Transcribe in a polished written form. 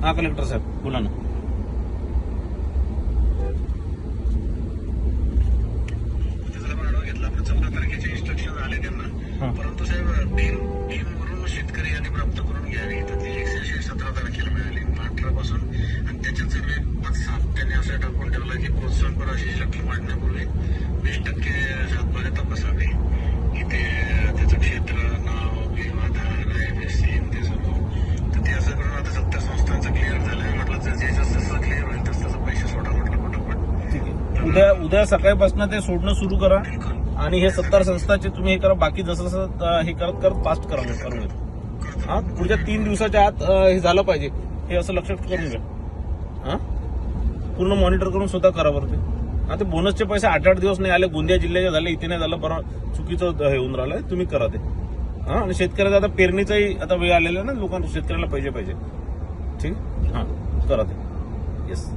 हा कलेक्टर साहेब बोला ना. घेतला आपण 14 तारखेचे इन्स्ट्रक्शन आले त्यांना, परंतु साहेब टीम वरून शेतकरी यादी प्राप्त करून घ्यावी तर ती 117 तारखेला मिळाली 18 पासून. आणि त्याच्यात सगळे त्यांनी असं टाकून ठेवलं की प्रोत्साहनपर अशी लक्ष वाढण्यापूर्वी 20% सातबारे तपासावे की ते त्याचं क्षेत्र नाव विवाधार IFSC ते सर्व. तर ते असं करून आता 70 संस्थांचं क्लिअर झालंय. म्हटलं जर जसं क्लिअर होईल तसं पैसे सोडा म्हटलं पटापट. ठीक आहे, उद्या सकाळपासून ते सोडणं सुरू करा आणि हे 70 संस्थाचे तुम्ही हे करा. बाकी जसं जसं हे करत फास्ट करून घ्या. हा पुढच्या 3 दिवसाच्या आत हे झालं पाहिजे हे असं लक्षात करून घ्या. हा पूर्ण मॉनिटर करून स्वतः करा बरं ते. हा ते बोनसचे पैसे 8-8 दिवस नाही आले, गोंदिया जिल्ह्याचे झाले, इथे नाही झालं, बरं चुकीचं हे होऊन राहिलं. तुम्ही करा ते. हा आणि शेतकऱ्याचा आता पेरणीचाही आता वेळ आलेला ना, लोकांना शेतकऱ्याला पाहिजे. ठीक, हा करा ते. येस.